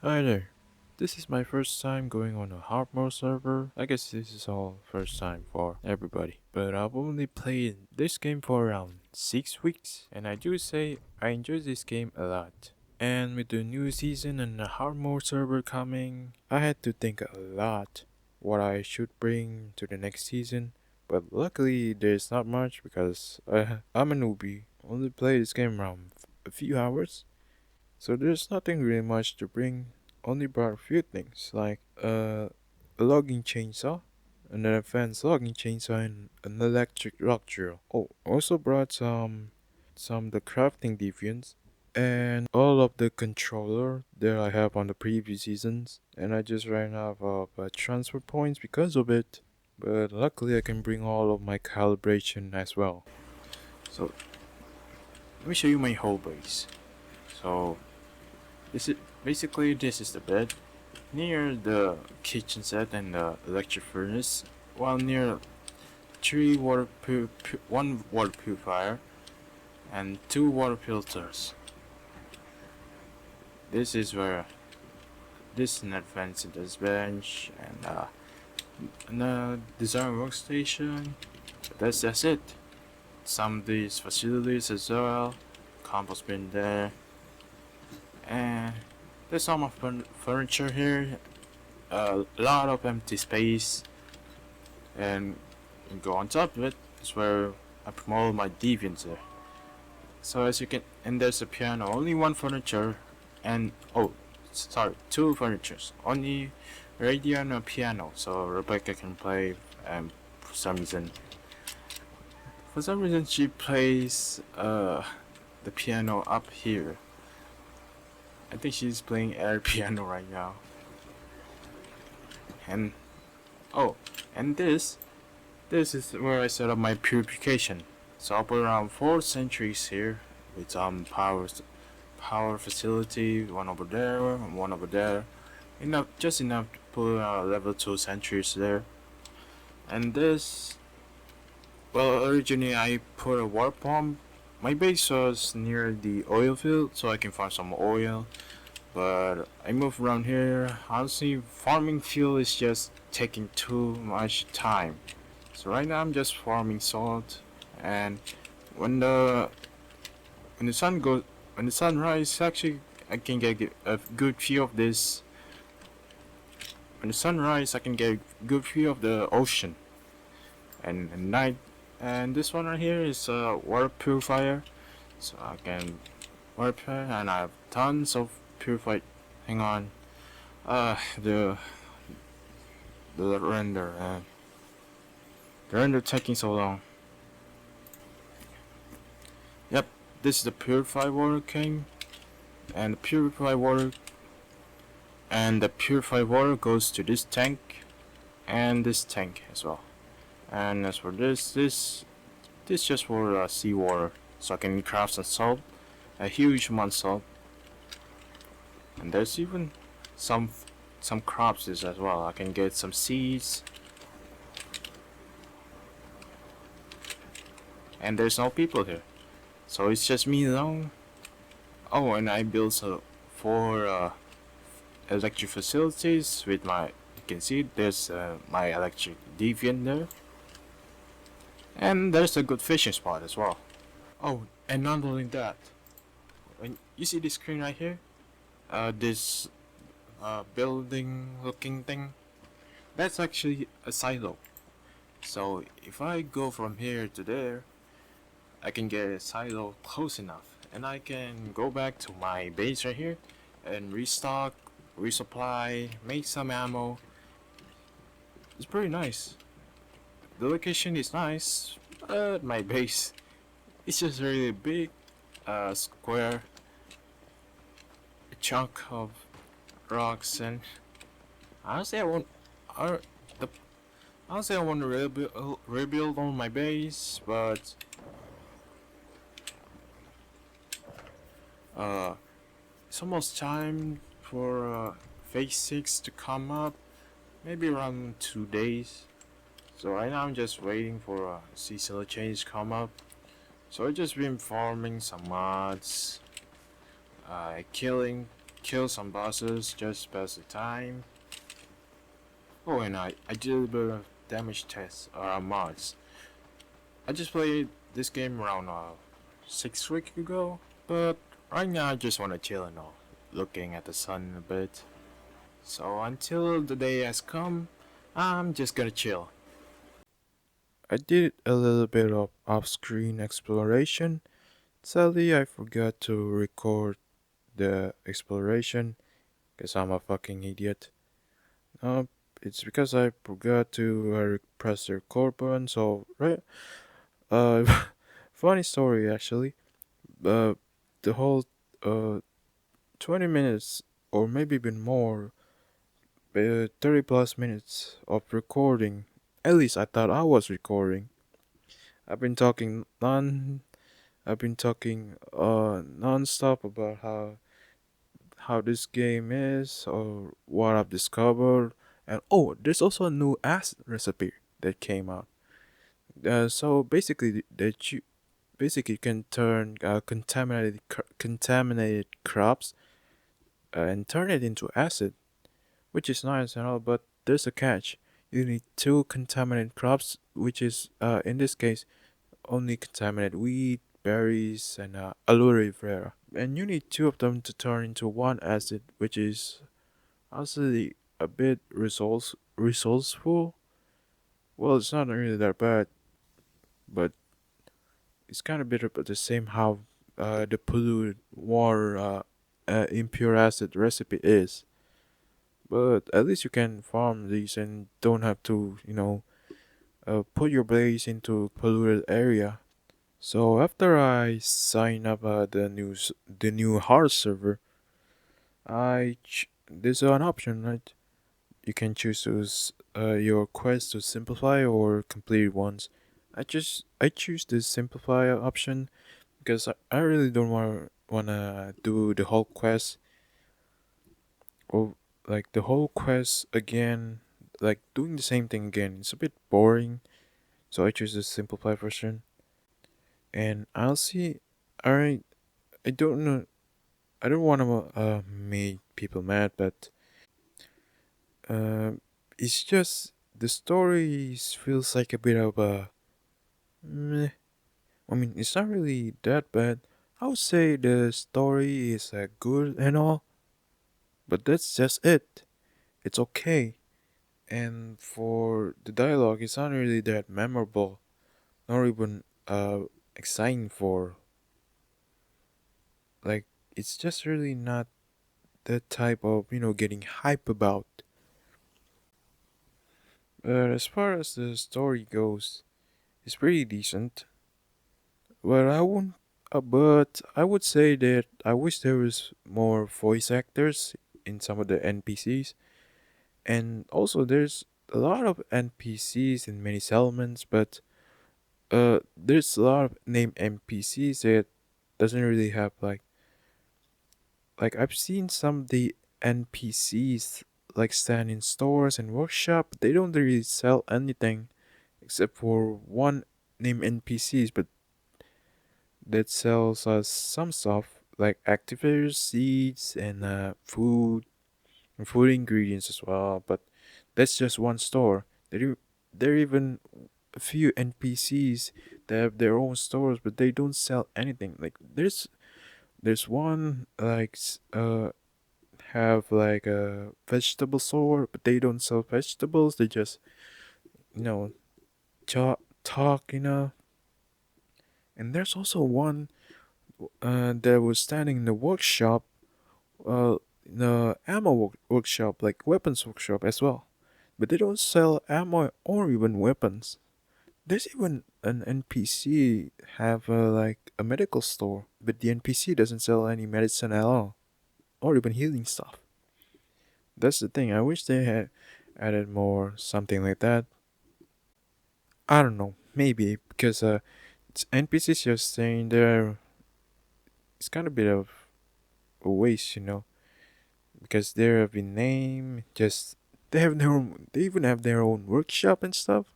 Hi there. This is my first time going on a hard mode server. I guess this is all first time for everybody. But I've only played this game for around 6 weeks, and I do say I enjoy this game a lot. And with the new season and the hard mode server coming, I had to think a lot what I should bring to the next season. But luckily, there's not much because I'm a newbie. Only played this game around a few hours, so there's nothing really much to bring. Only brought a few things like a logging chainsaw, an advanced logging chainsaw, and an electric rock drill. Oh, also brought some the crafting deviants and all of the controller that I have on the previous seasons. And I just ran out of transfer points because of it. But luckily I can bring all of my calibration as well. So let me show you my whole base. So this is basically this is the bed near the kitchen set and the electric furnace, while near one water purifier and two water filters. This is where this is an advanced bench and a design workstation. That's it. Some of these facilities as well. Compost bin there, and there's some of furniture here. A lot of empty space, and go on top of it is where I promote my deviants there. So as you can, and there's a piano, only one furniture, and oh, sorry, two furnitures, only radio and a piano. So Rebecca can play, and for some reason she plays the piano up here. I think she's playing air piano right now. And oh, and this is where I set up my purification. So I'll put around 4 centuries here with some power facility, one over there, and one over there. Just enough to put level 2 centuries there. And this, well, originally I put a water pump. My base was near the oil field, so I can farm some oil. But I moved around here. Honestly, farming fuel is just taking too much time. So right now I'm just farming salt, and when the when the sun goes when the sun rises, actually I can get a good view of this. When the sun rises, I can get a good view of the ocean, and at night. And this one right here is a water purifier, so I can water purify, and I have tons of purified. Hang on, uh, the the render, the render taking so long. Yep, this is the purified water king, and the purified water goes to this tank and this tank as well. And as for this just for seawater, so I can craft some salt, a huge amount of salt, and there's even some some crops as well. I can get some seeds, and there's no people here, so it's just me alone. Oh, and I built 4 electric facilities with my. You can see there's my electric deviant there, and there's a good fishing spot as well. Oh, and not only that, when you see this screen right here, this building looking thing, that's actually a silo. So if I go from here to there, I can get a silo close enough, and I can go back to my base right here and restock, resupply, make some ammo. It's pretty nice. The location is nice, but my base is just really big, square, a chunk of rocks, and honestly, I, the, honestly, I want to rebuild on my base, but it's almost time for phase 6 to come up, maybe around 2 days. So right now I'm just waiting for a seasonal change to come up. So I just been farming some mods, killing kill some bosses, just pass the time. Oh, and I did a bit of damage tests or mods. I just played this game around 6 weeks ago, but right now I just want to chill and all, looking at the sun a bit. So until the day has come, I'm just gonna chill. I did a little bit of off-screen exploration. Sadly, I forgot to record the exploration because I'm a fucking idiot. Uh, it's because I forgot to press the record button. So right, uh, funny story actually. Uh, the whole 20 minutes or maybe even more, 30 plus minutes of recording. At least I thought I was recording. I've been talking non. I've been talking non-stop about how this game is or what I've discovered, and oh, there's also a new acid recipe that came out. So basically, that you basically can turn contaminated crops and turn it into acid, which is nice and all, but there's a catch. You need two contaminated crops, which is in this case only contaminated wheat, berries, and aloe vera. And you need two of them to turn into one acid, which is honestly a bit resourceful. Well, it's not really that bad, but it's kind of bitter, but the same how the polluted water impure acid recipe is. But at least you can farm these and don't have to, put your blaze into polluted area. So after I sign up the new hard server, there's an option, right? You can choose your quest to simplify or complete ones. I choose the simplify option because I really don't wanna do the whole quest or like the whole quest again, like doing the same thing again. It's a bit boring, so I choose the simplify version. And I'll see. Alright, I don't know. I don't want to make people mad, but uh, it's just the story feels like a bit of a meh. I mean, it's not really that bad. I would say the story is good and all, but that's just it. It's okay. And for the dialogue, it's not really that memorable, nor even exciting for. Like, it's just really not that type of, getting hype about. But as far as the story goes, it's pretty decent. But I would say that I wish there was more voice actors in some of the NPCs, and also there's a lot of NPCs in many settlements, but there's a lot of named NPCs that doesn't really have like I've seen some of the NPCs like stand in stores and workshop, but they don't really sell anything except for one named NPCs, but that sells us some stuff like activators, seeds, and food and food ingredients as well. But that's just one store. There are even a few NPCs that have their own stores, but they don't sell anything. Like there's one have like a vegetable store, but they don't sell vegetables. They just you know talk. And there's also one that was standing in the workshop, in the workshop, like weapons workshop as well. But they don't sell ammo or even weapons. There's even an NPC have like a medical store, but the NPC doesn't sell any medicine at all, or even healing stuff. That's the thing. I wish they had added more something like that. I don't know, maybe because it's NPCs just staying there. It's kind of bit of a waste. Because they're been named just they even have their own workshop and stuff.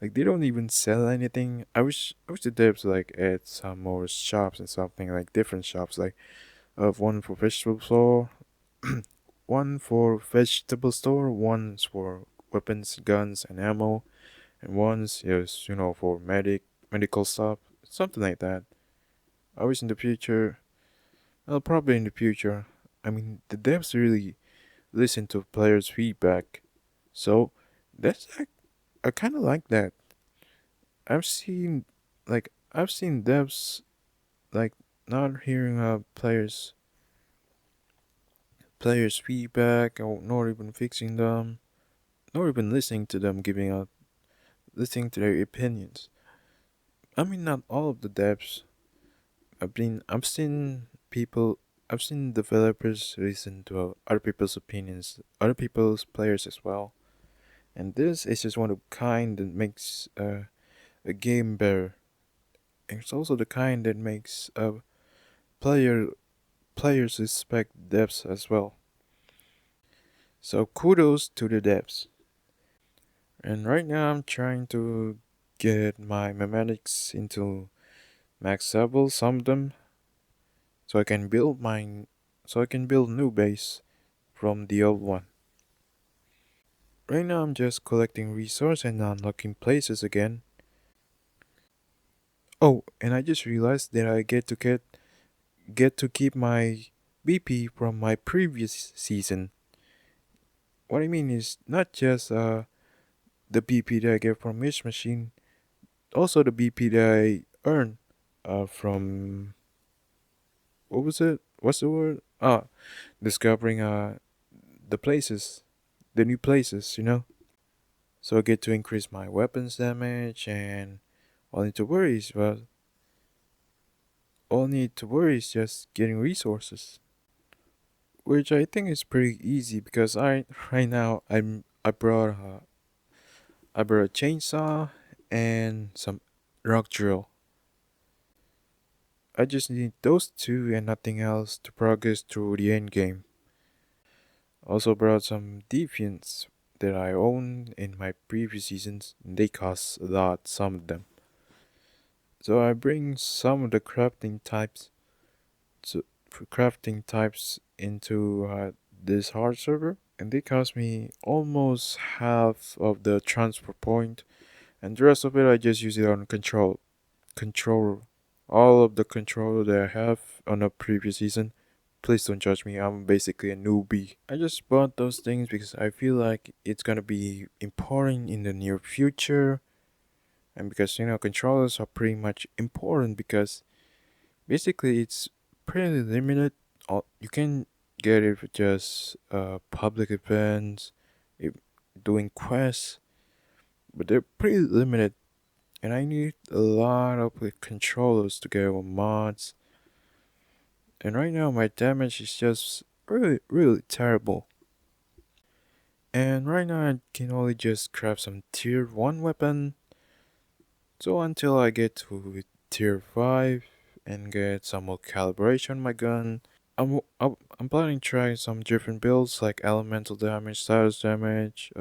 Like they don't even sell anything. I wish the devs like add some more shops and something like different shops like of one for vegetable store one for vegetable store, one's for weapons, guns, and ammo, and one's is for medical stuff, something like that. I wish in the future, well, probably in the future. I mean, the devs really listen to players' feedback, so that's I kind of like that. I've seen I've seen devs like not hearing players' feedback or not even fixing them, not even listening to them giving out listening to their opinions. I mean, not all of the devs. I've seen people, I've seen developers listen to other people's opinions, other people's players as well. And this is just one of the kind that makes a game better. And it's also the kind that makes player players respect devs as well. So kudos to the devs. And right now I'm trying to get my mathematics into max level, some of them, so I can build new base from the old one. Right now I'm just collecting resource and unlocking places again. Oh, and I just realized that I get to keep my BP from my previous season. What I mean is not just the BP that I get from each machine, also the BP that I earn from what was it? What's the word? Discovering the places, the new places. So I get to increase my weapons damage, and all I need to worry is well, all I need to worry is just getting resources, which I think is pretty easy because I right now I brought a chainsaw and some rock drill. I just need those two and nothing else to progress through the end game. Also brought some deviants that I own in my previous seasons. They cost a lot, some of them. So I bring some of the crafting types into this hard server, and they cost me almost half of the transfer point, and the rest of it I just use it on control, all of the control that I have on a previous season. Please don't judge me. I'm basically a newbie. I just bought those things because I feel like it's gonna be important in the near future, and because controllers are pretty much important because basically it's pretty limited. You can get it for just public events, if doing quests, but they're pretty limited. And I need a lot of controllers to get on mods. And right now my damage is just really, really terrible. And right now I can only just craft some tier 1 weapon. So until I get to tier 5 and get some more calibration on my gun, I'm planning to try some different builds like elemental damage, status damage,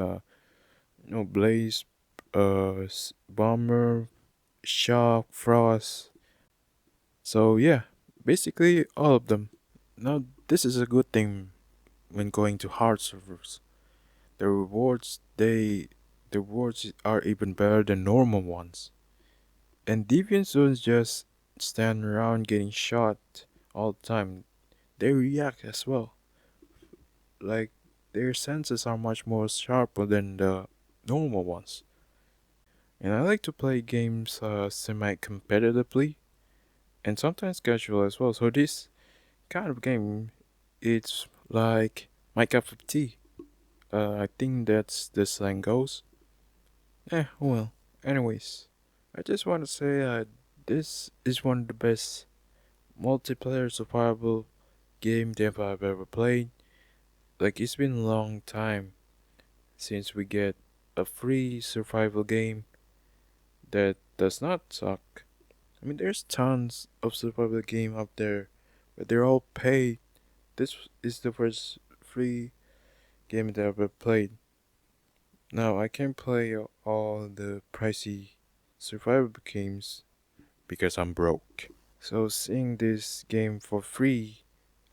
blaze, bomber, shock, frost. So yeah, basically all of them. Now this is a good thing when going to hard servers. The rewards the rewards are even better than normal ones. And deviants don't just stand around getting shot all the time. They react as well. Like their senses are much more sharper than the normal ones. And I like to play games semi competitively and sometimes casual as well. So this kind of game, it's like my cup of tea. I think that's the slang goes. Well. Anyways, I just want to say this is one of the best multiplayer survival game that I've ever played. Like it's been a long time since we get a free survival game that does not suck. I mean, there's tons of survival game out there, but they're all paid. This is the first free game that I've ever played. Now I can't play all the pricey survival games because I'm broke. So seeing this game for free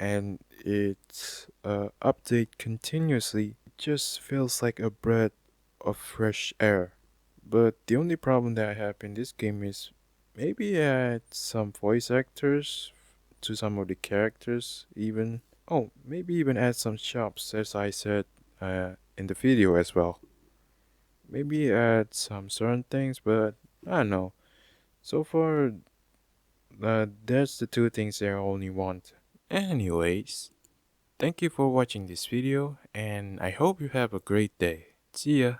and it's update continuously. It just feels like a breath of fresh air. But the only problem that I have in this game is maybe add some voice actors to some of the characters even. Oh, maybe even add some shops as I said in the video as well. Maybe add some certain things, but I don't know. So far, that's the two things that I only want. Anyways, thank you for watching this video and I hope you have a great day. See ya!